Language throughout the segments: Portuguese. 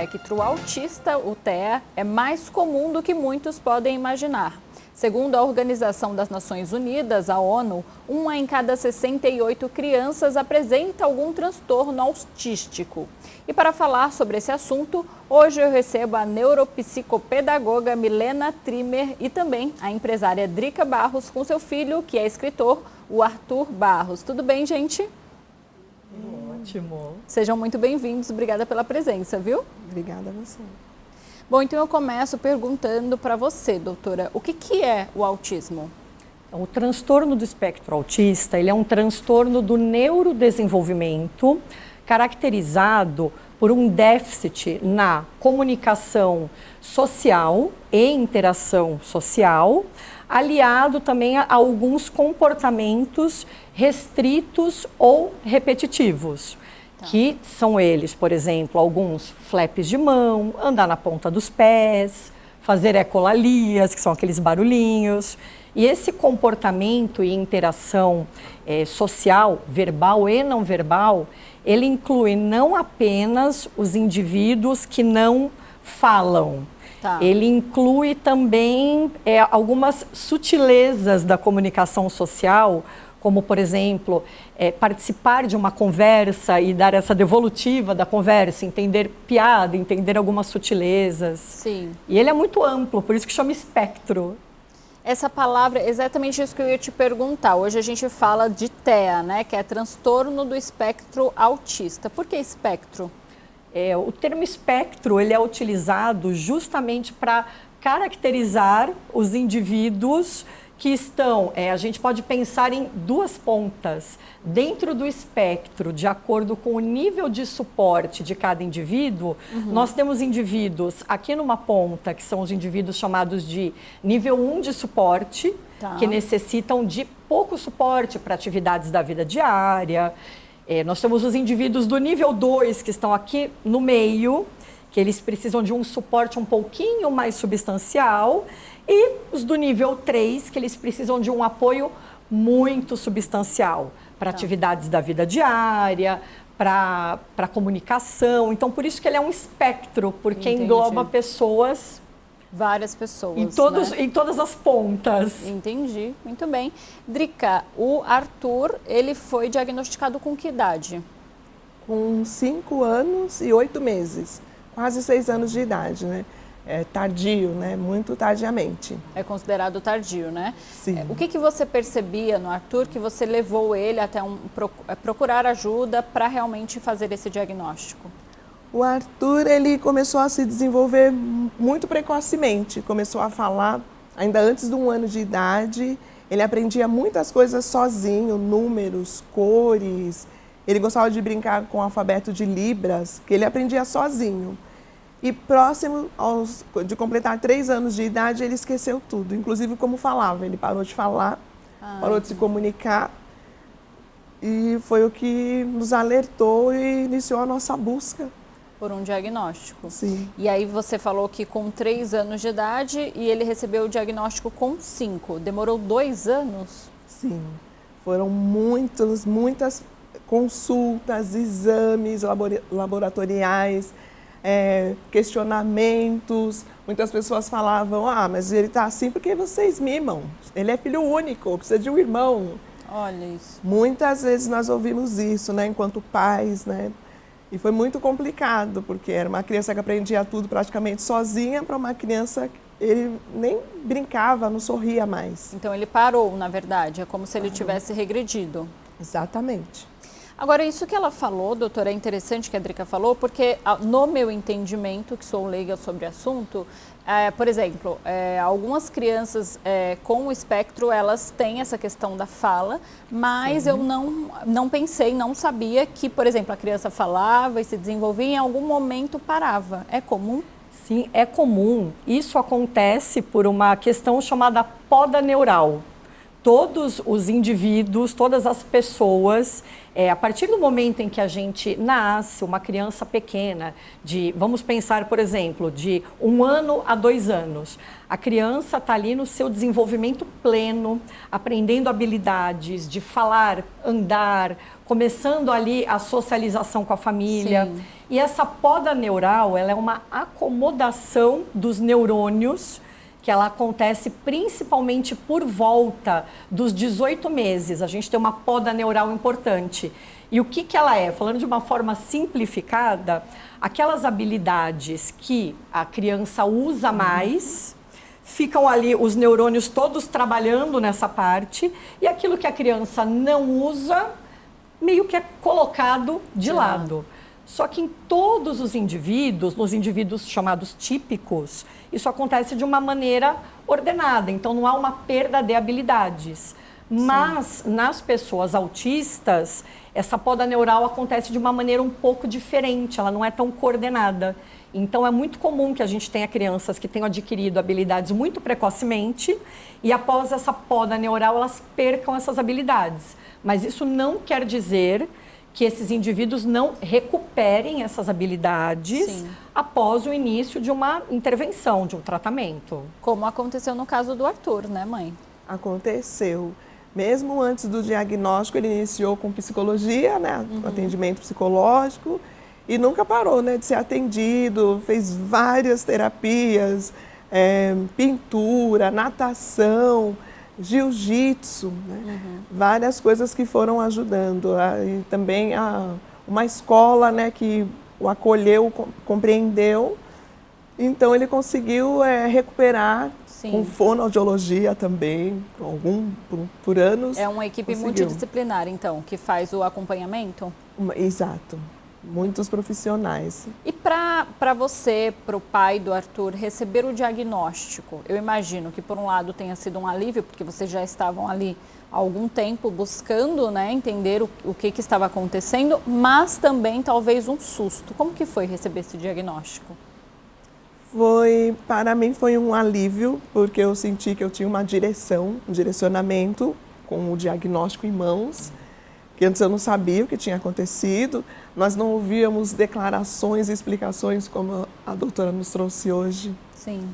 espectro autista, o TEA, é mais comum do que muitos podem imaginar. Segundo a Organização das Nações Unidas, a ONU, 1 em cada 68 crianças apresenta algum transtorno autístico. E para falar sobre esse assunto, hoje eu recebo a neuropsicopedagoga Milena Trimmer e também a empresária Drica Barros com seu filho, que é escritor, o Arthur Barros. Tudo bem, gente? Ótimo. Sejam muito bem-vindos, obrigada pela presença, viu? Obrigada a você. Bom, então eu começo perguntando para você, doutora, o que é o autismo? O transtorno do espectro autista, ele é um transtorno do neurodesenvolvimento caracterizado por um déficit na comunicação social e interação social, aliado também a alguns comportamentos restritos ou repetitivos. Que são eles, por exemplo, alguns flaps de mão, andar na ponta dos pés, fazer ecolalias, que são aqueles barulhinhos. E esse comportamento e interação social, verbal e não verbal, ele inclui não apenas os indivíduos que não falam, ele inclui também algumas sutilezas da comunicação social, como, por exemplo, participar de uma conversa e dar essa devolutiva da conversa, entender piada, entender algumas sutilezas. Sim. E ele é muito amplo, por isso que chama espectro. Essa palavra, é exatamente isso que eu ia te perguntar. Hoje a gente fala de TEA, né, que é transtorno do espectro autista. Por que espectro? O termo espectro, ele é utilizado justamente para caracterizar os indivíduos que estão, a gente pode pensar em duas pontas. Dentro do espectro, de acordo com o nível de suporte de cada indivíduo, nós temos indivíduos aqui numa ponta, que são os indivíduos chamados de nível 1 de suporte, que necessitam de pouco suporte para atividades da vida diária. Nós temos os indivíduos do nível 2, que estão aqui no meio, que eles precisam de um suporte um pouquinho mais substancial, e os do nível 3, que eles precisam de um apoio muito substancial para atividades da vida diária, para comunicação. Então, por isso que ele é um espectro, porque engloba pessoas... Várias pessoas, em todas as pontas. Entendi, muito bem. Drica, o Arthur, ele foi diagnosticado com que idade? Com 5 anos e 8 meses, quase 6 anos de idade, né? Tardio, né? Muito tardiamente. É considerado tardio, né? Sim. O que você percebia no Arthur que você levou ele até procurar ajuda para realmente fazer esse diagnóstico? O Arthur, ele começou a se desenvolver muito precocemente, começou a falar ainda antes de 1 ano de idade, ele aprendia muitas coisas sozinho, números, cores, ele gostava de brincar com o alfabeto de Libras, que ele aprendia sozinho. E próximo de completar 3 anos de idade, ele esqueceu tudo, inclusive como falava, ele parou de falar, parou de se comunicar, e foi o que nos alertou e iniciou a nossa busca. Por um diagnóstico. Sim. E aí você falou que com 3 anos de idade e ele recebeu o diagnóstico com 5. Demorou 2 anos? Sim. Foram muitas consultas, exames laboratoriais, questionamentos. Muitas pessoas falavam, mas ele está assim porque vocês mimam. Ele é filho único, precisa de um irmão. Olha isso. Muitas vezes nós ouvimos isso, né, enquanto pais, né? E foi muito complicado, porque era uma criança que aprendia tudo praticamente sozinha para uma criança que ele nem brincava, não sorria mais. Então ele parou, na verdade, é como se ele tivesse regredido. Exatamente. Agora, isso que ela falou, doutora, é interessante que a Drica falou, porque no meu entendimento, que sou leiga sobre o assunto, por exemplo, algumas crianças com o espectro, elas têm essa questão da fala, mas Sim. Eu não pensei, não sabia que, por exemplo, a criança falava e se desenvolvia e em algum momento parava. É comum? Sim, é comum. Isso acontece por uma questão chamada poda neural. todos os indivíduos, todas as pessoas, a partir do momento em que a gente nasce, uma criança pequena, vamos pensar, por exemplo, de 1 ano a 2 anos, a criança está ali no seu desenvolvimento pleno, aprendendo habilidades de falar, andar, começando ali a socialização com a família. Sim. E essa poda neural, ela é uma acomodação dos neurônios, que ela acontece principalmente por volta dos 18 meses. A gente tem uma poda neural importante. E o que ela é? Falando de uma forma simplificada, aquelas habilidades que a criança usa mais, ficam ali os neurônios todos trabalhando nessa parte, e aquilo que a criança não usa, meio que é colocado de lado. Só que em todos os indivíduos, nos indivíduos chamados típicos, isso acontece de uma maneira ordenada. Então, não há uma perda de habilidades. Mas, nas pessoas autistas, essa poda neural acontece de uma maneira um pouco diferente. Ela não é tão coordenada. Então, é muito comum que a gente tenha crianças que tenham adquirido habilidades muito precocemente e, após essa poda neural, elas percam essas habilidades. Mas isso não quer dizer que esses indivíduos não recuperem essas habilidades Sim. após o início de uma intervenção, de um tratamento. Como aconteceu no caso do Arthur, né, mãe? Aconteceu. Mesmo antes do diagnóstico, ele iniciou com psicologia, né, atendimento psicológico, e nunca parou, né, de ser atendido, fez várias terapias, pintura, natação, jiu-jitsu, né? Várias coisas que foram ajudando. E também uma escola, né, que o acolheu, compreendeu. Então ele conseguiu recuperar. Sim. Com fonoaudiologia também, por anos. É uma equipe conseguiu. multidisciplinar, então, que faz o acompanhamento? Exato. Muitos profissionais. E para você, para o pai do Arthur, receber o diagnóstico, eu imagino que, por um lado, tenha sido um alívio, porque vocês já estavam ali há algum tempo buscando, né, entender o que estava acontecendo, mas também talvez um susto. Como que foi receber esse diagnóstico? Para mim foi um alívio, porque eu senti que eu tinha uma direção, um direcionamento com o diagnóstico em mãos, que antes eu não sabia o que tinha acontecido, nós não ouvíamos declarações e explicações como a doutora nos trouxe hoje. Sim.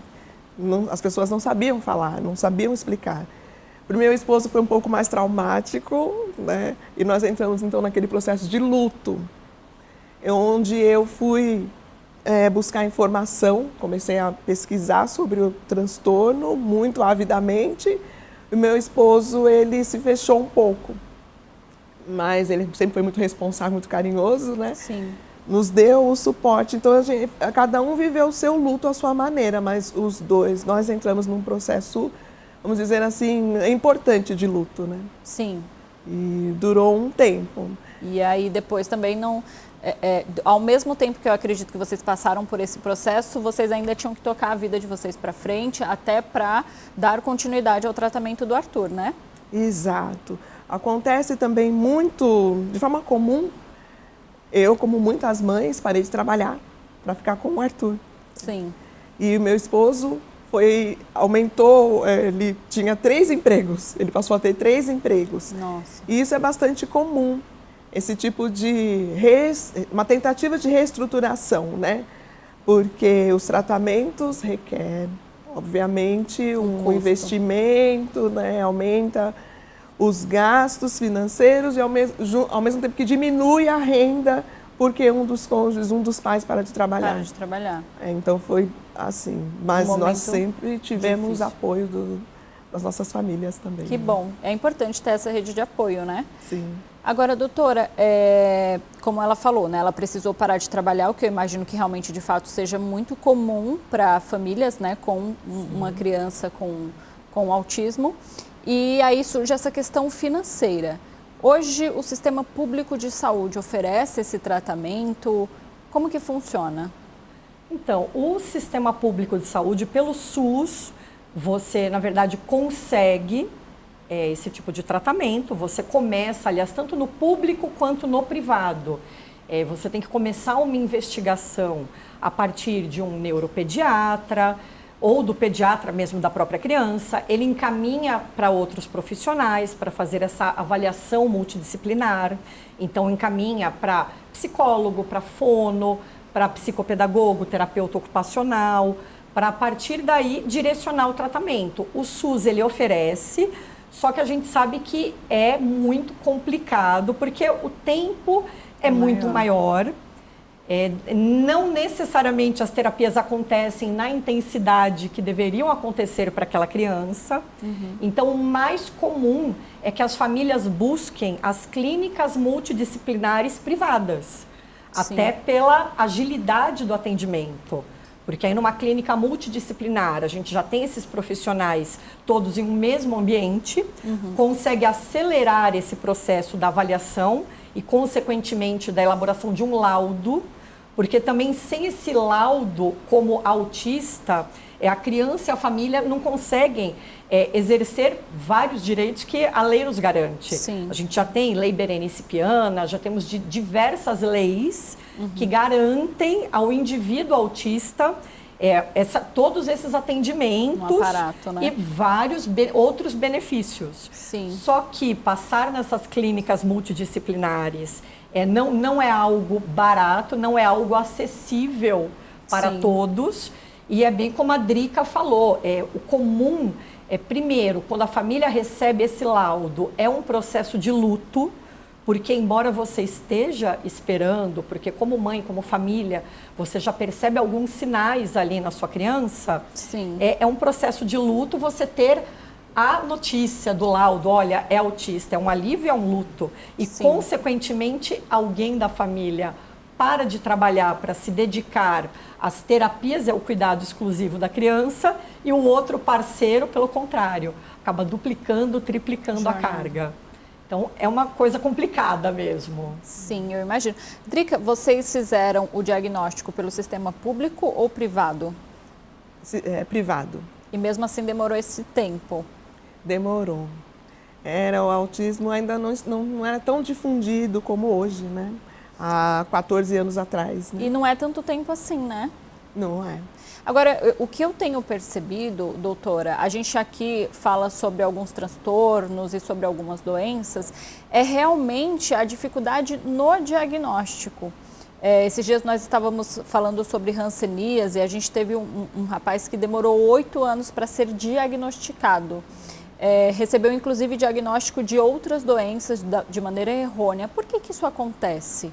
As pessoas não sabiam falar, não sabiam explicar. Para o meu esposo foi um pouco mais traumático, né? E nós entramos então naquele processo de luto, onde eu fui buscar informação, comecei a pesquisar sobre o transtorno muito avidamente. O meu esposo, ele se fechou um pouco, mas ele sempre foi muito responsável, muito carinhoso, né? Sim. Nos deu o suporte. Então, cada um viveu o seu luto à sua maneira, mas os dois, nós entramos num processo, vamos dizer assim, importante de luto, né? Sim. E durou um tempo. E aí depois também não... ao mesmo tempo que eu acredito que vocês passaram por esse processo, vocês ainda tinham que tocar a vida de vocês para frente, até para dar continuidade ao tratamento do Arthur, né? Exato. Acontece também muito, de forma comum, eu, como muitas mães, parei de trabalhar para ficar com o Arthur. Sim. E o meu esposo aumentou, ele tinha 3 empregos, ele passou a ter 3 empregos. Nossa. E isso é bastante comum, esse tipo de uma tentativa de reestruturação, né? Porque os tratamentos requerem, obviamente, um investimento, né? Aumenta os gastos financeiros e ao mesmo tempo que diminui a renda, porque um dos cônjuges, um dos pais para de trabalhar. Para de trabalhar. Então foi assim, mas nós sempre tivemos difícil. Apoio das nossas famílias também. Que bom, é importante ter essa rede de apoio, né? Sim. Agora, doutora, como ela falou, né, ela precisou parar de trabalhar, o que eu imagino que realmente, de fato, seja muito comum para famílias, né, com uma criança com autismo. E aí surge essa questão financeira. Hoje, o sistema público de saúde oferece esse tratamento? Como que funciona? Então, o sistema público de saúde, pelo SUS, você, na verdade, consegue esse tipo de tratamento. Você começa, aliás, tanto no público quanto no privado. Você tem que começar uma investigação a partir de um neuropediatra, ou do pediatra mesmo da própria criança, ele encaminha para outros profissionais para fazer essa avaliação multidisciplinar. Então, encaminha para psicólogo, para fono, para psicopedagogo, terapeuta ocupacional, para a partir daí direcionar o tratamento. O SUS ele oferece, só que a gente sabe que é muito complicado, porque o tempo é muito maior. Não necessariamente as terapias acontecem na intensidade que deveriam acontecer para aquela criança. Então, o mais comum é que as famílias busquem as clínicas multidisciplinares privadas, até pela agilidade do atendimento. Porque aí numa clínica multidisciplinar, a gente já tem esses profissionais todos em um mesmo ambiente, consegue acelerar esse processo da avaliação e, consequentemente, da elaboração de um laudo, porque também sem esse laudo, como autista, a criança e a família não conseguem exercer vários direitos que a lei nos garante. Sim. A gente já tem lei Berenice Piana, já temos diversas leis que garantem ao indivíduo autista todos esses atendimentos Um aparato, né? e vários outros benefícios. Sim. Só que passar nessas clínicas multidisciplinares não é algo barato, não é algo acessível para todos. E é bem como a Drica falou, o comum primeiro, quando a família recebe esse laudo, é um processo de luto, porque embora você esteja esperando, porque como mãe, como família, você já percebe alguns sinais ali na sua criança, Sim. É um processo de luto você ter a notícia do laudo, olha, é autista, é um alívio, é um luto. E, consequentemente, alguém da família para de trabalhar para se dedicar às terapias e ao cuidado exclusivo da criança e o outro parceiro, pelo contrário, acaba duplicando, triplicando a carga. Então, é uma coisa complicada mesmo. Sim, eu imagino. Drica, vocês fizeram o diagnóstico pelo sistema público ou privado? Privado. E mesmo assim demorou esse tempo? Demorou. O autismo ainda não era tão difundido como hoje, né? Há 14 anos atrás. Né? E não é tanto tempo assim, né? Não é. Agora, o que eu tenho percebido, doutora, a gente aqui fala sobre alguns transtornos e sobre algumas doenças, é realmente a dificuldade no diagnóstico. Esses dias nós estávamos falando sobre hanseníase e a gente teve um rapaz que demorou 8 anos para ser diagnosticado. Recebeu inclusive diagnóstico de outras doenças de maneira errônea. Por que isso acontece?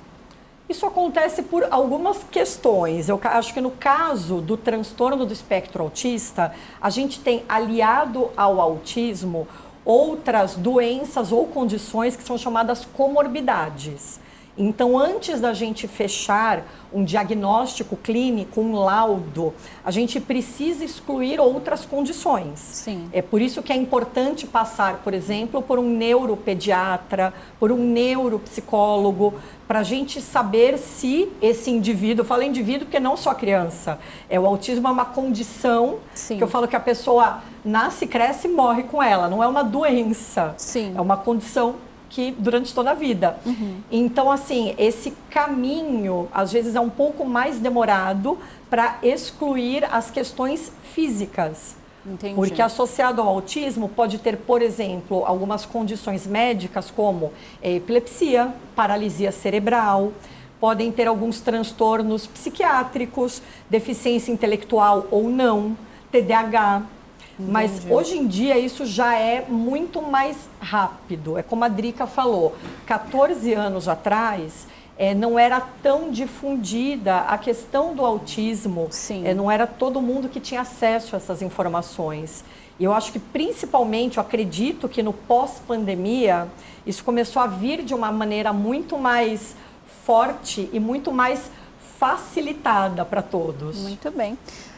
Isso acontece por algumas questões. Eu acho que no caso do transtorno do espectro autista, a gente tem aliado ao autismo outras doenças ou condições que são chamadas comorbidades. Então, antes da gente fechar um diagnóstico clínico, um laudo, a gente precisa excluir outras condições. Sim. É por isso que é importante passar, por exemplo, por um neuropediatra, por um neuropsicólogo, para a gente saber se esse indivíduo, eu falo indivíduo porque não só criança, o autismo é uma condição que eu falo que a pessoa nasce, cresce e morre com ela, não é uma doença, é uma condição que durante toda a vida. Então, assim, esse caminho, às vezes, é um pouco mais demorado para excluir as questões físicas. Entendi. Porque associado ao autismo pode ter, por exemplo, algumas condições médicas como epilepsia, paralisia cerebral, podem ter alguns transtornos psiquiátricos, deficiência intelectual ou não, TDAH. Mas hoje em dia isso já é muito mais rápido. É como a Drica falou, 14 anos atrás não era tão difundida a questão do autismo. Não era todo mundo que tinha acesso a essas informações. E eu acho que principalmente, eu acredito que no pós-pandemia, isso começou a vir de uma maneira muito mais forte e muito mais facilitada para todos. Muito bem.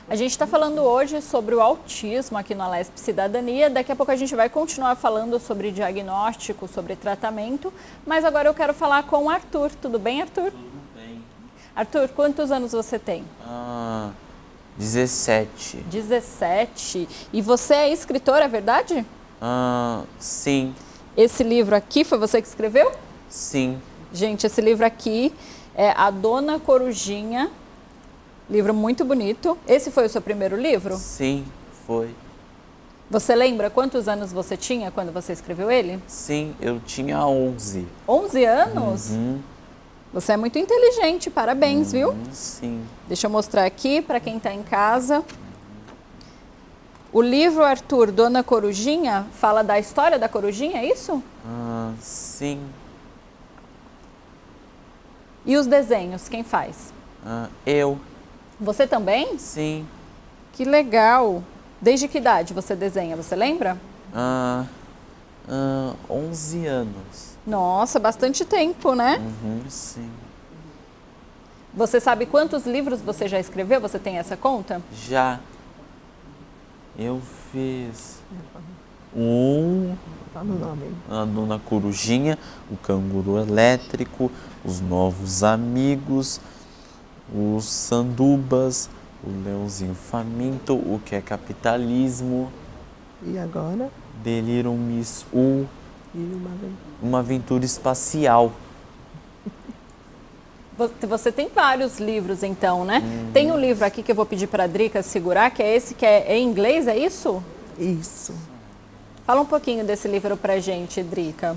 A gente está falando hoje sobre o autismo aqui no Alesp Cidadania. Daqui a pouco a gente vai continuar falando sobre diagnóstico, sobre tratamento. Mas agora eu quero falar com o Arthur. Tudo bem, Arthur? Tudo bem. Arthur, quantos anos você tem? 17. 17. E você é escritor, é verdade? Sim. Esse livro aqui foi você que escreveu? Sim. Gente, esse livro aqui é A Dona Corujinha Livro muito bonito. Esse foi o seu primeiro livro? Sim, foi. Você lembra quantos anos você tinha quando você escreveu ele? Sim, eu tinha 11. 11 anos? Você é muito inteligente, parabéns, viu? Sim. Deixa eu mostrar aqui para quem está em casa. O livro, Arthur, Dona Corujinha, fala da história da corujinha, é isso? Sim. E os desenhos, quem faz? Eu. Você também? Sim. Que legal! Desde que idade você desenha, você lembra? 11 anos. Nossa, bastante tempo, né? Sim. Você sabe quantos livros você já escreveu? Você tem essa conta? Já. Eu fiz um... Tá no nome. A Dona Corujinha, o Canguru Elétrico, Os Novos Amigos, os Sandubas, o Leãozinho Faminto, O que é Capitalismo, E agora? Delirium Miss U, E Uma Aventura Espacial. Você tem vários livros, então, né? Tem um livro aqui que eu vou pedir para a Drica segurar, que é esse que é em inglês, é isso? Isso. Fala um pouquinho desse livro pra gente, Drica.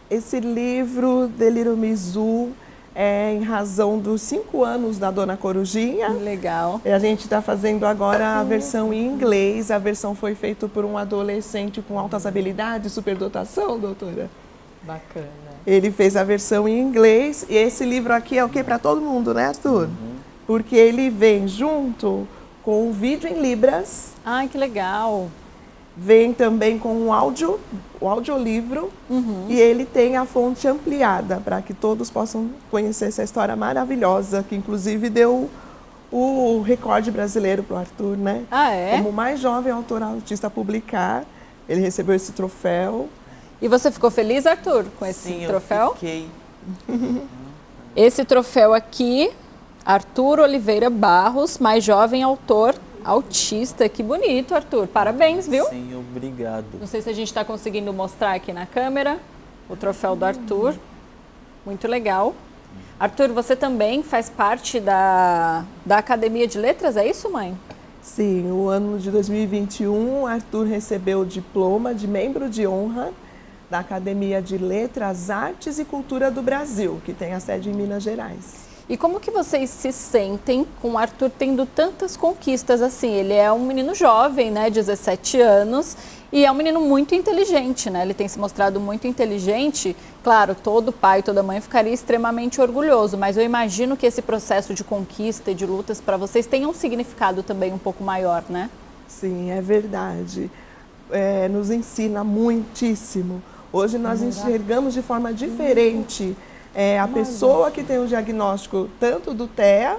Esse livro, Delírio Mizu, é em razão dos 5 anos da Dona Corujinha. Legal. E a gente está fazendo agora a versão em inglês. A versão foi feita por um adolescente com altas habilidades, superdotação, doutora. Bacana. Ele fez a versão em inglês. E esse livro aqui é o que para todo mundo, né, Arthur? Porque ele vem junto com um vídeo em Libras. Ai, que legal. Vem também com um áudio, o audiolivro, e ele tem a fonte ampliada para que todos possam conhecer essa história maravilhosa, que inclusive deu o recorde brasileiro para o Arthur, né? Ah, é? Como o mais jovem autor autista a publicar, ele recebeu esse troféu. E você ficou feliz, Arthur, com esse Sim, troféu? eu fiquei. Esse troféu aqui, Arthur Oliveira Barros, mais jovem autor autista. Que bonito, Arthur. Parabéns, viu? Sim, obrigado. Não sei se a gente está conseguindo mostrar aqui na câmera o troféu do Arthur. Muito legal. Arthur, você também faz parte da Academia de Letras, é isso, mãe? Sim, o ano de 2021, Arthur recebeu o diploma de membro de honra da Academia de Letras, Artes e Cultura do Brasil, que tem a sede em Minas Gerais. E como que vocês se sentem com o Arthur tendo tantas conquistas assim? Ele é um menino jovem, né, 17 anos, e é um menino muito inteligente, né? Ele tem se mostrado muito inteligente. Claro, todo pai, toda mãe ficaria extremamente orgulhoso, mas eu imagino que esse processo de conquista e de lutas para vocês tenha um significado também um pouco maior, né? Sim, é verdade. Nos ensina muitíssimo. Hoje nós enxergamos de forma diferente a pessoa que tem o diagnóstico tanto do TEA,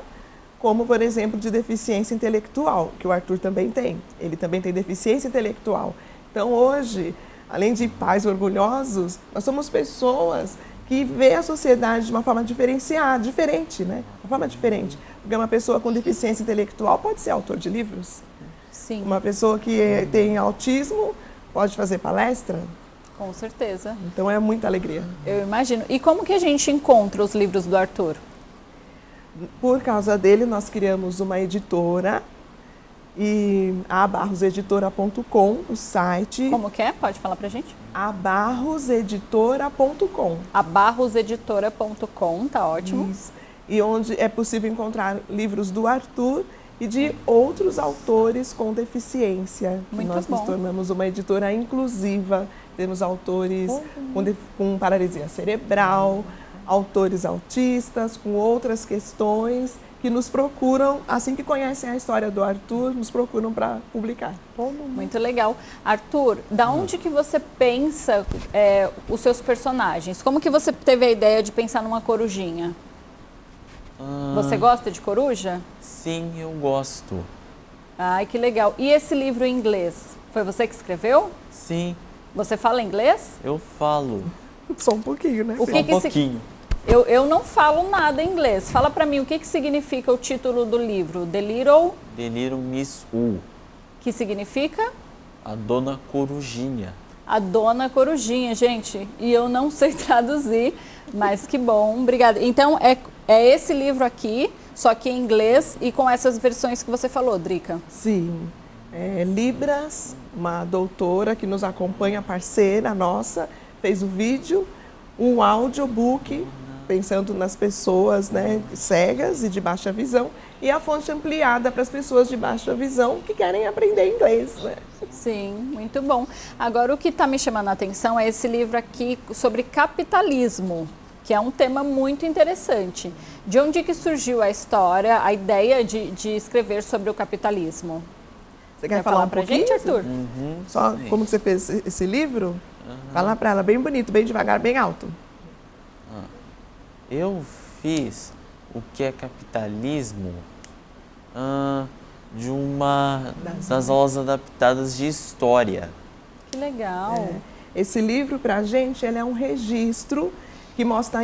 como, por exemplo, de deficiência intelectual, que o Arthur também tem. Ele também tem deficiência intelectual. Então, hoje, além de pais orgulhosos, nós somos pessoas que vê a sociedade de uma forma diferenciada, diferente, né? Uma forma diferente. Porque uma pessoa com deficiência intelectual pode ser autor de livros. Sim. Uma pessoa que tem autismo pode fazer palestra. Com certeza. Então é muita alegria. Eu imagino. E como que a gente encontra os livros do Arthur? Por causa dele, nós criamos uma editora, e abarroseditora.com, o site. Como que é? Pode falar pra gente? abarroseditora.com. abarroseditora.com, tá ótimo. Isso. E onde é possível encontrar livros do Arthur e de outros autores com deficiência. Muito Nós bom. nos tornamos uma editora inclusiva. Temos autores com paralisia cerebral, autores autistas, com outras questões, que nos procuram, assim que conhecem a história do Arthur, nos procuram para publicar. Muito legal. Arthur, da onde que você pensa os seus personagens? Como que você teve a ideia de pensar numa corujinha? Você gosta de coruja? Sim, eu gosto. Ai, que legal. E esse livro em inglês? Foi você que escreveu? Sim, Você fala inglês? eu falo. Só um pouquinho, né? O filho? que Só um que pouquinho. Eu não falo nada em inglês. Fala pra mim o que significa o título do livro. The Little, Delirium Miss U, que significa? a Dona Corujinha. A Dona Corujinha, gente. E eu não sei traduzir, mas que bom. Obrigada. Então, é esse livro aqui só que em inglês e com essas versões que você falou, Drica. Sim. Libras, uma doutora que nos acompanha, parceira nossa, fez o vídeo, um audiobook, pensando nas pessoas, né, cegas e de baixa visão, e a fonte ampliada para as pessoas de baixa visão que querem aprender inglês. Né? Sim, muito bom. Agora, o que está me chamando a atenção é esse livro aqui sobre capitalismo, que é um tema muito interessante. De onde que surgiu a história, a ideia de escrever sobre o capitalismo? Você quer falar um pra pouquinho, gente, Arthur? Só como que você fez esse livro? Fala para ela bem bonito, bem devagar, bem alto. Eu fiz o que é capitalismo de uma das aulas adaptadas de história. Que legal. Esse livro, para a gente, ele é um registro que mostra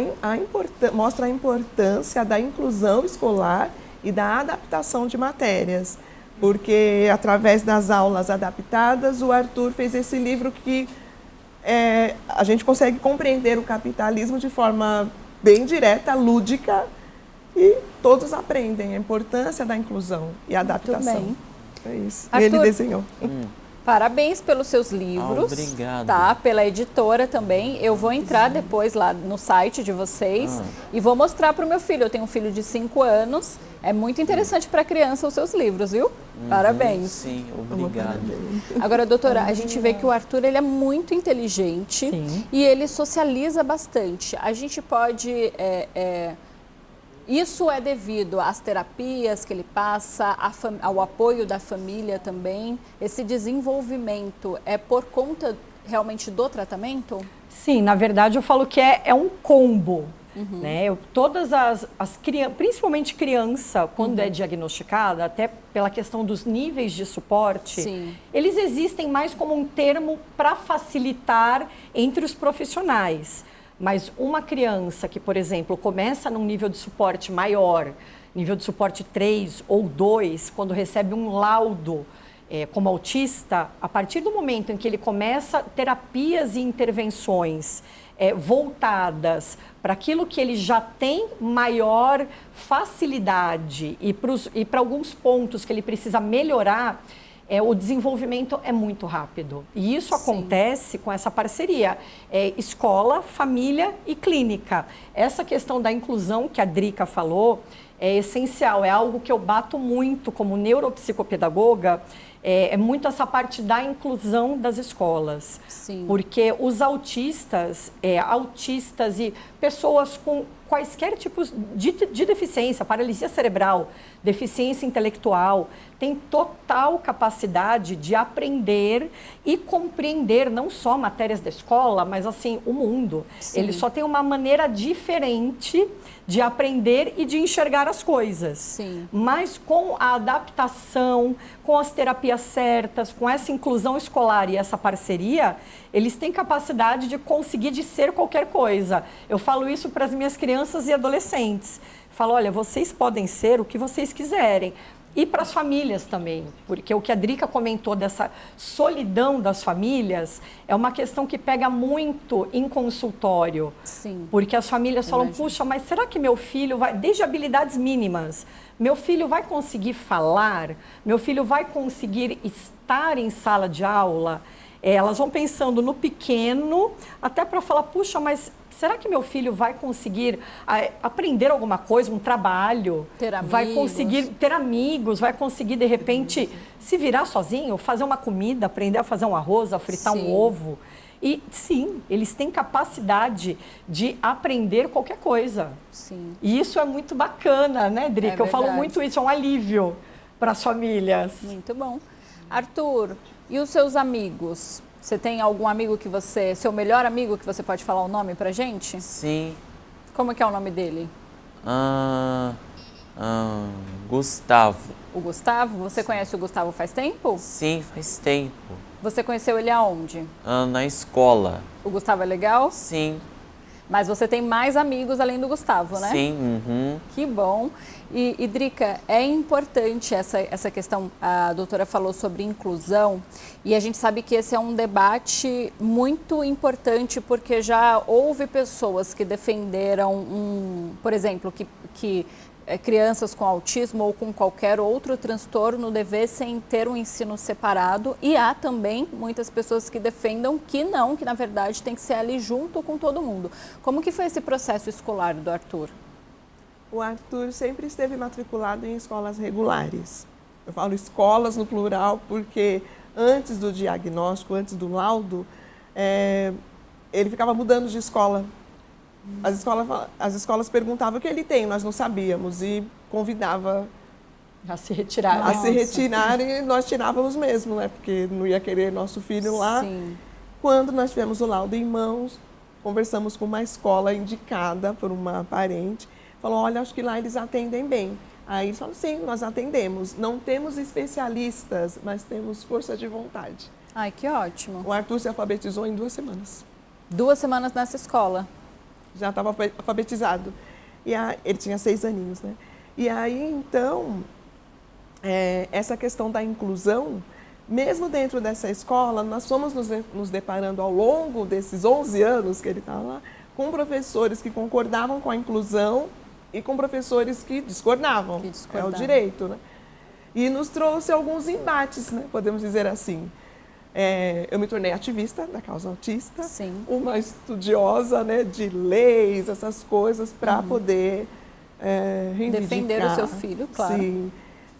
a importância da inclusão escolar e da adaptação de matérias. Porque, através das aulas adaptadas, o Arthur fez esse livro que a gente consegue compreender o capitalismo de forma bem direta, lúdica, e todos aprendem a importância da inclusão e a adaptação. Muito bem. É isso. Arthur, Ele desenhou. Parabéns pelos seus livros. Obrigado. Tá, pela editora também. Eu vou entrar depois lá no site de vocês e vou mostrar para o meu filho. Eu tenho um filho de 5 anos. É muito interessante para a criança os seus livros, viu? Parabéns. Sim, obrigado. Agora, doutora, a gente vê que o Arthur ele é muito inteligente. Sim. E ele socializa bastante. A gente pode... Isso é devido às terapias que ele passa, ao apoio da família também. Esse desenvolvimento é por conta realmente do tratamento? Sim, na verdade eu falo que é um combo. Né? Todas as crianças, principalmente criança, quando é diagnosticada, até pela questão dos níveis de suporte, Sim. eles existem mais como um termo para facilitar entre os profissionais. Mas uma criança que, por exemplo, começa num nível de suporte maior, nível de suporte 3 ou 2, quando recebe um laudo como autista, a partir do momento em que ele começa terapias e intervenções voltadas para aquilo que ele já tem maior facilidade e para alguns pontos que ele precisa melhorar, o desenvolvimento é muito rápido. E isso acontece com essa parceria, escola, família e clínica. Essa questão da inclusão que a Drica falou é essencial, é algo que eu bato muito como neuropsicopedagoga, é muito essa parte da inclusão das escolas. Sim. Porque os autistas e pessoas com quaisquer tipos de deficiência, paralisia cerebral, deficiência intelectual, têm total capacidade de aprender e compreender não só matérias da escola, mas assim, o mundo. Sim. Eles só têm uma maneira diferente de aprender e de enxergar as coisas. Sim. Mas com a adaptação, com as terapias certas, com essa inclusão escolar e essa parceria, eles têm capacidade de conseguir de ser qualquer coisa. Eu falo isso para as minhas crianças e adolescentes. Falo, olha, vocês podem ser o que vocês quiserem. E para as famílias também, porque o que a Drica comentou dessa solidão das famílias é uma questão que pega muito em consultório. Sim. Porque as famílias falam, puxa, mas será que meu filho vai, desde habilidades mínimas, meu filho vai conseguir falar? Meu filho vai conseguir estar em sala de aula? Elas vão pensando no pequeno, até para falar, puxa, mas será que meu filho vai conseguir aprender alguma coisa, um trabalho? Ter amigos. Vai conseguir ter amigos, vai conseguir, de repente, se virar sozinho, fazer uma comida, aprender a fazer um arroz, a fritar Sim. um ovo. E sim, eles têm capacidade de aprender qualquer coisa. Sim. E isso é muito bacana, né, Drica? Eu falo verdade. muito isso, é um alívio para as famílias. Muito bom. Arthur, e os seus amigos? Você tem algum amigo que você... Seu melhor amigo que você pode falar o nome pra gente? Sim. Como que é o nome dele? Gustavo. O Gustavo? Você conhece o Gustavo faz tempo? Sim, faz tempo. Você conheceu ele aonde? Na escola. O Gustavo é legal? Sim. Mas você tem mais amigos além do Gustavo, né? Sim, uhum. Que bom. E Drica, é importante essa questão, a doutora falou sobre inclusão, e a gente sabe que esse é um debate muito importante, porque já houve pessoas que defenderam, por exemplo, que crianças com autismo ou com qualquer outro transtorno devessem ter um ensino separado, e há também muitas pessoas que defendam que não, que na verdade tem que ser ali junto com todo mundo. Como que foi esse processo escolar do Arthur? O Arthur sempre esteve matriculado em escolas regulares. Eu falo escolas no plural porque antes do diagnóstico, antes do laudo, ele ficava mudando de escola. As escolas perguntavam o que ele tem, nós não sabíamos, e convidava A se retirar. a se retirar, e nós tirávamos mesmo, né? Porque não ia querer nosso filho lá. Sim. Quando nós tivemos o laudo em mãos, conversamos com uma escola indicada por uma parente, falou, olha, acho que lá eles atendem bem. Aí eles falaram, sim, nós atendemos. Não temos especialistas, mas temos força de vontade. Ai, que ótimo. O Arthur se alfabetizou em 2 semanas. 2 semanas nessa escola. Já estava alfabetizado. Ele tinha 6 aninhos, né? E aí, então, essa questão da inclusão, mesmo dentro dessa escola, nós fomos nos deparando ao longo desses 11 anos que ele estava lá, com professores que concordavam com a inclusão e com professores que discordavam. É o direito, né? E nos trouxe alguns embates, né? Podemos dizer assim. Eu me tornei ativista da causa autista, Sim. uma estudiosa, né, de leis, essas coisas, para poder reivindicar. Defender o seu filho, claro. Sim.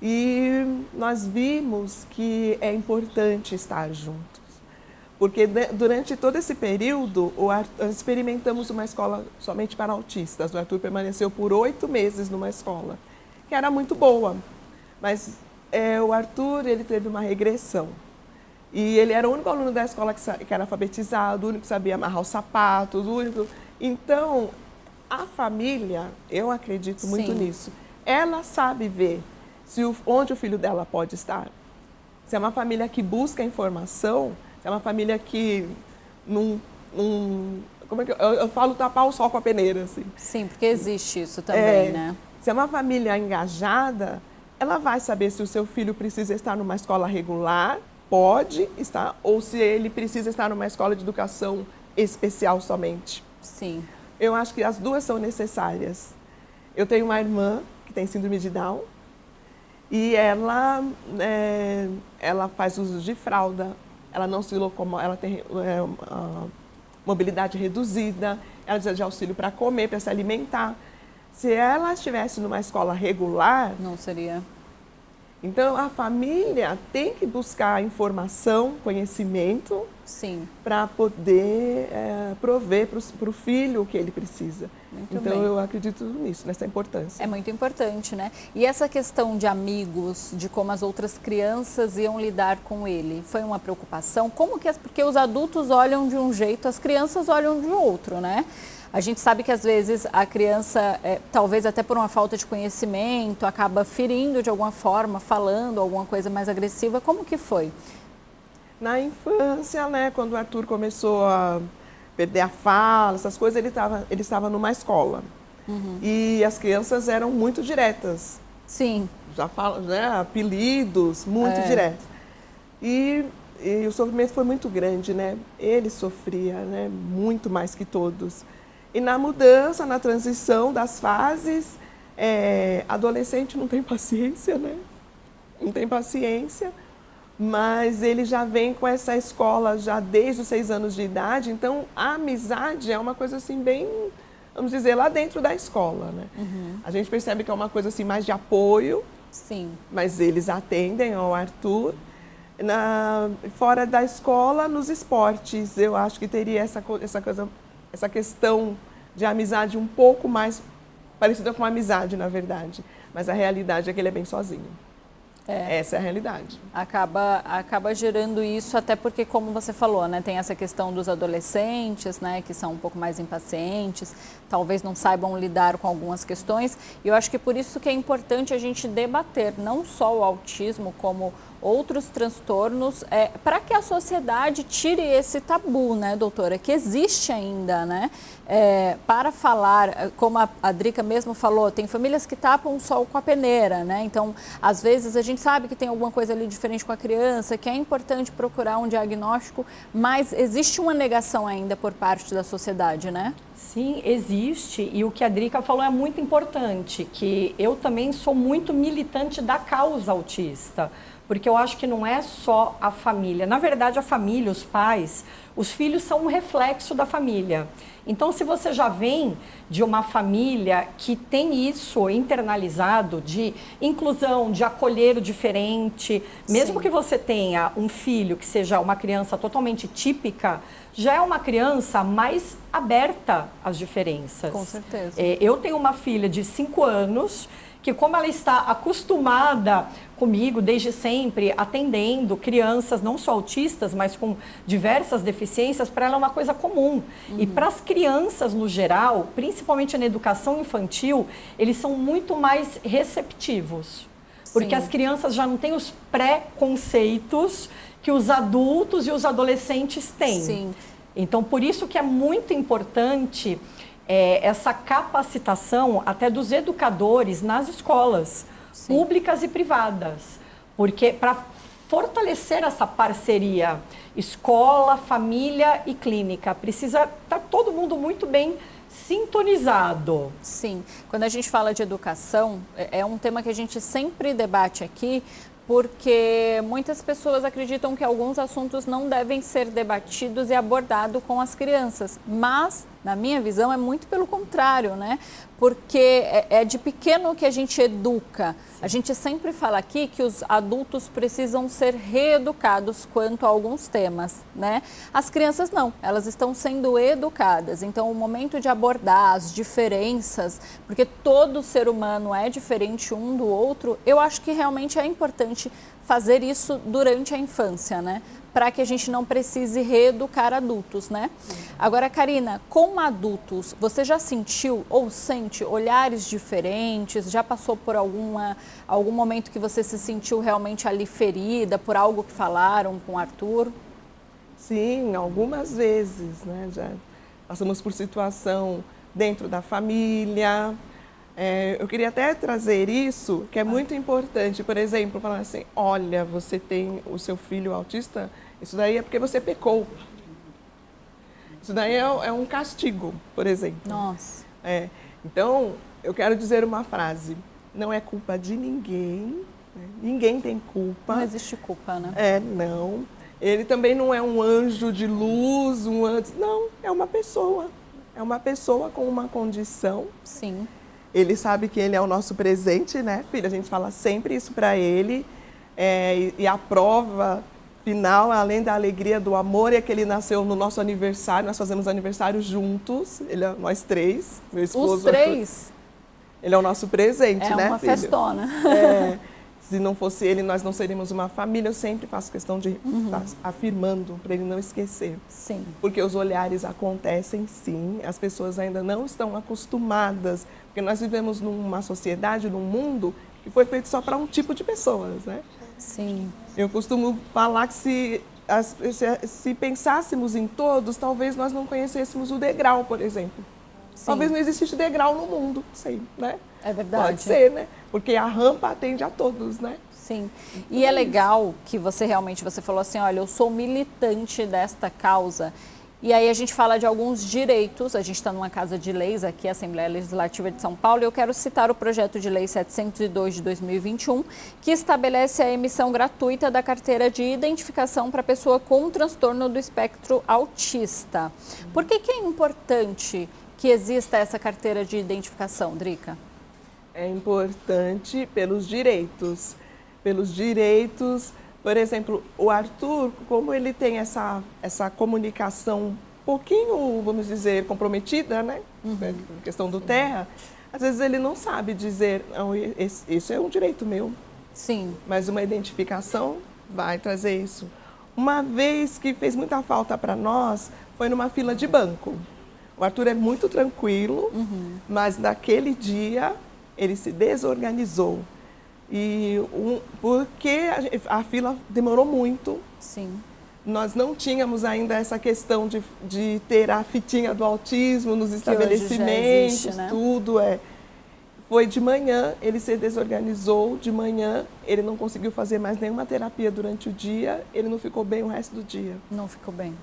E nós vimos que é importante estar juntos. Porque durante todo esse período, experimentamos uma escola somente para autistas. O Arthur permaneceu por 8 meses numa escola, que era muito boa. Mas o Arthur, ele teve uma regressão. E ele era o único aluno da escola que era alfabetizado, o único que sabia amarrar os sapatos, o único... Então, a família, eu acredito muito Sim. nisso, ela sabe ver onde o filho dela pode estar. Se é uma família que busca informação, se é uma família que não como é que eu falo, tapar o sol com a peneira, assim. Sim, porque existe isso também, né? Se é uma família engajada, ela vai saber se o seu filho precisa estar numa escola regular, pode estar, ou se ele precisa estar numa escola de educação especial somente. Sim. Eu acho que as duas são necessárias. Eu tenho uma irmã que tem síndrome de Down e ela faz uso de fralda, ela não se locomove, ela tem mobilidade reduzida, ela precisa de auxílio para comer, para se alimentar. Se ela estivesse numa escola regular... Não seria... Então, a família tem que buscar informação, conhecimento, para poder prover para o filho o que ele precisa. Muito então, bem. eu acredito nisso, nessa importância. É muito importante, né? E essa questão de amigos, de como as outras crianças iam lidar com ele, foi uma preocupação? Porque os adultos olham de um jeito, as crianças olham de outro, né? A gente sabe que às vezes a criança, talvez até por uma falta de conhecimento, acaba ferindo de alguma forma, falando alguma coisa mais agressiva. Como que foi? Na infância, né, quando o Arthur começou a perder a fala, essas coisas, ele estava numa escola. Uhum. E as crianças eram muito diretas. Sim. Já falam, né, apelidos muito diretos. E o sofrimento foi muito grande, né? Ele sofria, né, muito mais que todos. E na mudança, na transição das fases, adolescente não tem paciência, né? Não tem paciência, mas ele já vem com essa escola já desde os 6 anos de idade, então a amizade é uma coisa assim bem, vamos dizer, lá dentro da escola, né? Uhum. A gente percebe que é uma coisa assim mais de apoio, sim, mas eles atendem ao Arthur. Fora da escola, nos esportes, eu acho que teria essa questão de amizade um pouco mais parecida com amizade, na verdade. Mas a realidade é que ele é bem sozinho. Essa é a realidade. Acaba gerando isso, até porque, como você falou, né, tem essa questão dos adolescentes, né, que são um pouco mais impacientes, talvez não saibam lidar com algumas questões. E eu acho que por isso que é importante a gente debater não só o autismo, como outros transtornos, para que a sociedade tire esse tabu, né, doutora, que existe ainda, né? Para falar, como a Drica mesmo falou, tem famílias que tapam o sol com a peneira, né? Então, às vezes a gente sabe que tem alguma coisa ali diferente com a criança, que é importante procurar um diagnóstico, mas existe uma negação ainda por parte da sociedade, né? Sim, existe, e o que a Drica falou é muito importante, que eu também sou muito militante da causa autista, porque eu acho que não é só a família. Na verdade, a família, os pais, os filhos são um reflexo da família. Então, se você já vem de uma família que tem isso internalizado, de inclusão, de acolher o diferente, mesmo que você tenha um filho que seja uma criança totalmente típica, já é uma criança mais aberta às diferenças. Com certeza. Eu tenho uma filha de 5 anos, que como ela está acostumada comigo desde sempre, atendendo crianças não só autistas, mas com diversas deficiências, para ela é uma coisa comum. E para as crianças no geral, principalmente na educação infantil, eles são muito mais receptivos. Porque as crianças já não têm os preconceitos que os adultos e os adolescentes têm. Sim. Então, por isso que é muito importante essa capacitação até dos educadores nas escolas públicas e privadas, porque para fortalecer essa parceria escola, família e clínica, precisa estar todo mundo muito bem sintonizado. Sim, quando a gente fala de educação, é um tema que a gente sempre debate aqui, porque muitas pessoas acreditam que alguns assuntos não devem ser debatidos e abordados com as crianças, mas, na minha visão, é muito pelo contrário, né? Porque é de pequeno que a gente educa. A gente sempre fala aqui que os adultos precisam ser reeducados quanto a alguns temas, né? As crianças não, elas estão sendo educadas. Então, o momento de abordar as diferenças, porque todo ser humano é diferente um do outro, eu acho que realmente é importante fazer isso durante a infância, né? Para que a gente não precise reeducar adultos, né? Agora, Karina, com adultos, você já sentiu ou sente olhares diferentes? Já passou por algum momento que você se sentiu realmente ali ferida por algo que falaram com o Arthur? Sim, algumas vezes, né? Já passamos por situação dentro da família. Eu queria até trazer isso, que é muito importante. Por exemplo, falar assim, olha, você tem o seu filho autista, isso daí é porque você pecou. Isso daí é um castigo, por exemplo. Nossa. Então, eu quero dizer uma frase, não é culpa de ninguém, né? Ninguém tem culpa. Não existe culpa, né? Não. Ele também não é um anjo de luz, não, é uma pessoa. É uma pessoa com uma condição. Sim. Ele sabe que ele é o nosso presente, né, filha? A gente fala sempre isso para ele. E a prova final, além da alegria do amor, é que ele nasceu no nosso aniversário. Nós fazemos aniversário juntos, nós 3, meu esposo. Os 3? Ele é o nosso presente, né, É uma filho? festona. Se não fosse ele, nós não seríamos uma família. Eu sempre faço questão de estar afirmando, para ele não esquecer. Sim. Porque os olhares acontecem, sim. As pessoas ainda não estão acostumadas. Porque nós vivemos numa sociedade, num mundo que foi feito só para um tipo de pessoas, né? Sim. Eu costumo falar que se pensássemos em todos, talvez nós não conhecêssemos o degrau, por exemplo. Sim. Talvez não existisse degrau no mundo, não sei, né? É verdade. Pode ser, né? Porque a rampa atende a todos, né? Sim. E é legal que você falou assim, olha, eu sou militante desta causa. E aí a gente fala de alguns direitos, a gente está numa casa de leis aqui, a Assembleia Legislativa de São Paulo, e eu quero citar o projeto de lei 702 de 2021, que estabelece a emissão gratuita da carteira de identificação para pessoa com transtorno do espectro autista. Por que é importante que exista essa carteira de identificação, Drica? É importante pelos direitos. Por exemplo, o Arthur, como ele tem essa comunicação um pouquinho, vamos dizer, comprometida, né? Na questão do terra, às vezes ele não sabe dizer, isso é um direito meu. Sim. Mas uma identificação vai trazer isso. Uma vez que fez muita falta para nós, foi numa fila de banco. O Arthur é muito tranquilo, mas naquele dia ele se desorganizou. Porque a fila demorou muito. Sim. Nós não tínhamos ainda essa questão de ter a fitinha do autismo nos estabelecimentos, existe, né? tudo é. Foi de manhã, ele se desorganizou de manhã, ele não conseguiu fazer mais nenhuma terapia durante o dia, ele não ficou bem o resto do dia. Não ficou bem.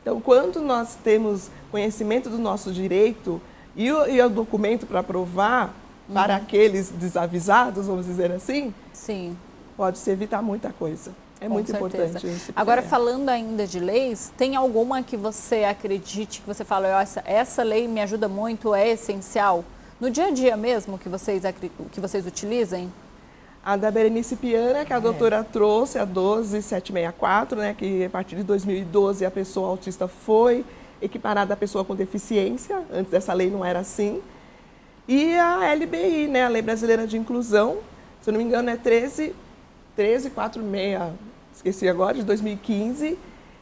Então, quando nós temos conhecimento do nosso direito e o documento para provar para aqueles desavisados, vamos dizer assim, Sim. pode-se evitar muita coisa. É Com muito certeza. importante isso. Agora, falando ainda de leis, tem alguma que você acredite, que você fala, essa lei me ajuda muito, é essencial? No dia a dia mesmo que vocês utilizem? A da Berenice Piana, que a doutora trouxe, a 12764, né, que a partir de 2012 a pessoa autista foi equiparada à pessoa com deficiência, antes dessa lei não era assim. E a LBI, né, a Lei Brasileira de Inclusão, se eu não me engano é 1346, esqueci agora, de 2015,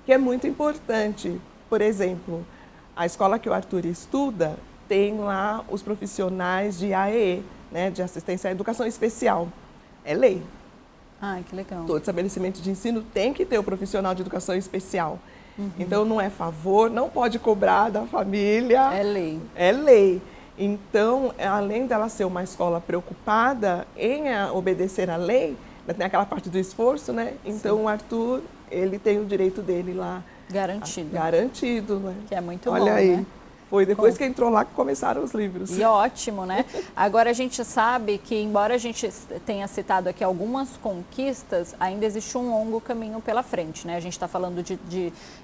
que é muito importante. Por exemplo, a escola que o Arthur estuda tem lá os profissionais de AEE, né, de assistência à educação especial. É lei. Ah, que legal. Todo estabelecimento de ensino tem que ter o profissional de educação especial. Então, não é favor, não pode cobrar da família. É lei. É lei. Então, além dela ser uma escola preocupada em obedecer à lei, tem aquela parte do esforço, né? Então, Sim. o Arthur, ele tem o direito dele lá. Garantido. Garantido, né? Que é muito Olha bom, aí. né? Foi depois que entrou lá que começaram os livros. E ótimo, né? Agora a gente sabe que, embora a gente tenha citado aqui algumas conquistas, ainda existe um longo caminho pela frente, né? A gente está falando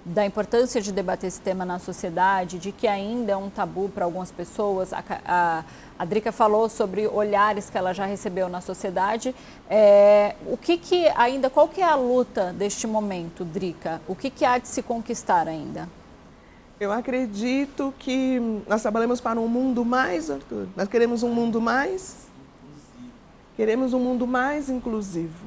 da importância de debater esse tema na sociedade, de que ainda é um tabu para algumas pessoas. A Drica falou sobre olhares que ela já recebeu na sociedade. Qual que é a luta deste momento, Drica? O que há de se conquistar ainda? Eu acredito que nós trabalhamos para um mundo mais, Arthur. Nós queremos um mundo mais? Queremos um mundo mais inclusivo.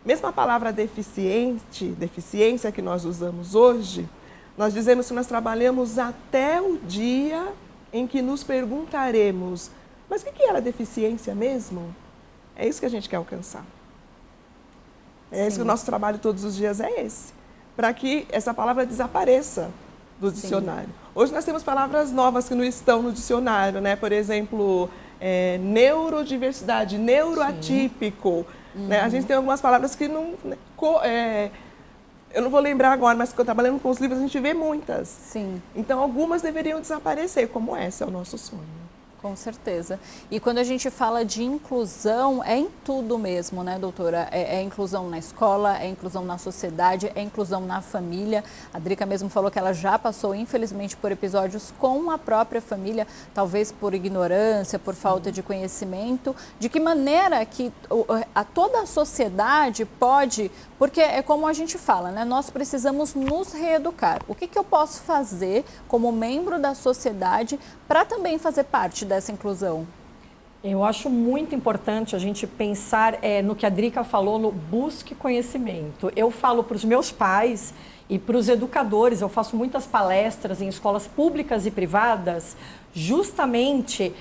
Mesmo a palavra deficiência que nós usamos hoje, nós dizemos que nós trabalhamos até o dia em que nos perguntaremos, mas o que era deficiência mesmo? É isso que a gente quer alcançar. É isso que o nosso trabalho todos os dias é esse. Para que essa palavra desapareça do dicionário. Hoje nós temos palavras novas que não estão no dicionário, né? Por exemplo, neurodiversidade, neuroatípico. Né? A gente tem algumas palavras que não... eu não vou lembrar agora, mas trabalhando com os livros a gente vê muitas. Sim. Então algumas deveriam desaparecer, como essa é o nosso sonho. Com certeza. E quando a gente fala de inclusão, é em tudo mesmo, né, doutora? É inclusão na escola, é inclusão na sociedade, é inclusão na família. A Drica mesmo falou que ela já passou, infelizmente, por episódios com a própria família, talvez por ignorância, por falta de conhecimento. De que maneira que toda a sociedade pode... Porque é como a gente fala, né? Nós precisamos nos reeducar. O que eu posso fazer como membro da sociedade para também fazer parte dessa inclusão? Eu acho muito importante a gente pensar no que a Drica falou, no busque conhecimento. Eu falo para os meus pais e para os educadores, eu faço muitas palestras em escolas públicas e privadas, justamente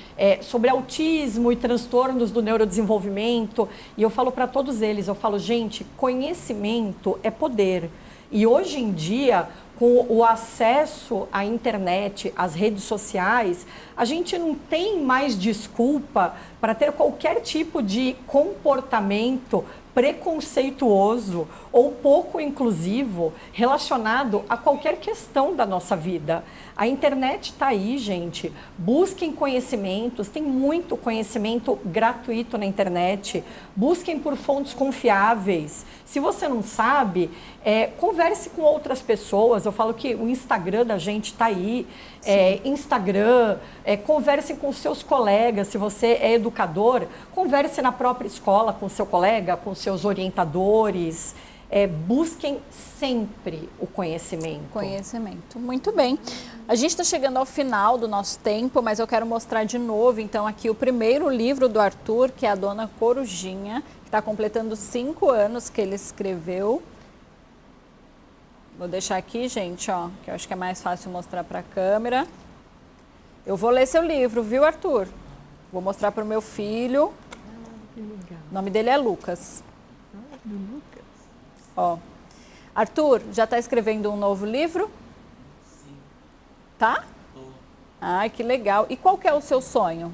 sobre autismo e transtornos do neurodesenvolvimento. E eu falo para todos eles, eu falo, gente, conhecimento é poder. E hoje em dia, com o acesso à internet, às redes sociais, a gente não tem mais desculpa para ter qualquer tipo de comportamento preconceituoso ou pouco inclusivo relacionado a qualquer questão da nossa vida. A internet está aí, gente. Busquem conhecimentos, tem muito conhecimento gratuito na internet. Busquem por fontes confiáveis. Se você não sabe, converse com outras pessoas. Eu falo que o Instagram da gente está aí. Instagram, converse com seus colegas. Se você é educador, converse na própria escola com seu colega, com seus orientadores. Busquem sempre o conhecimento. Conhecimento. Muito bem. A gente está chegando ao final do nosso tempo, mas eu quero mostrar de novo, então, aqui o primeiro livro do Arthur, que é a Dona Corujinha, que está completando 5 anos que ele escreveu. Vou deixar aqui, gente, ó, que eu acho que é mais fácil mostrar para a câmera. Eu vou ler seu livro, viu, Arthur? Vou mostrar para o meu filho. Que legal. O nome dele é Lucas. Do Lucas. Ó. Arthur, já está escrevendo um novo livro? Sim. Tá? Ai, que legal. E qual que é o seu sonho?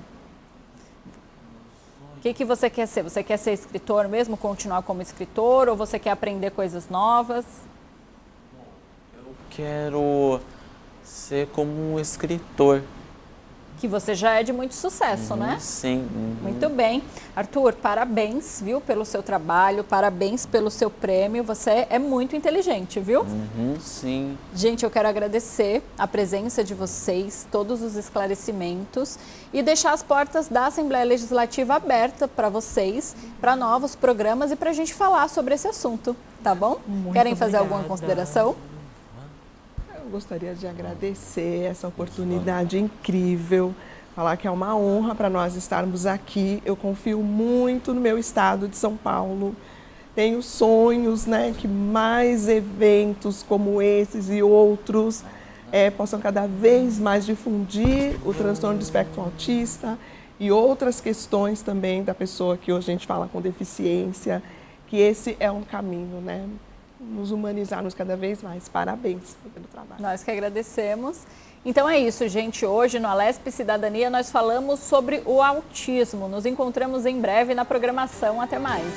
O que você quer ser? Você quer ser escritor mesmo, continuar como escritor, ou você quer aprender coisas novas? Eu quero ser como um escritor. Que você já é de muito sucesso, né? Sim. Muito bem. Arthur, parabéns, viu, pelo seu trabalho, parabéns pelo seu prêmio. Você é muito inteligente, viu? Sim. Gente, eu quero agradecer a presença de vocês, todos os esclarecimentos e deixar as portas da Assembleia Legislativa aberta para vocês, para novos programas e para a gente falar sobre esse assunto, tá bom? Muito Querem fazer alguma obrigada. consideração? Eu gostaria de agradecer essa oportunidade incrível, falar que é uma honra para nós estarmos aqui. Eu confio muito no meu estado de São Paulo. Tenho sonhos, né, que mais eventos como esses e outros possam cada vez mais difundir o transtorno do espectro autista e outras questões também da pessoa que hoje a gente fala com deficiência, que esse é um caminho, né? Nos humanizarmos cada vez mais. Parabéns pelo trabalho. Nós que agradecemos. Então é isso, gente. Hoje no Alesp Cidadania nós falamos sobre o autismo. Nos encontramos em breve na programação. Até mais.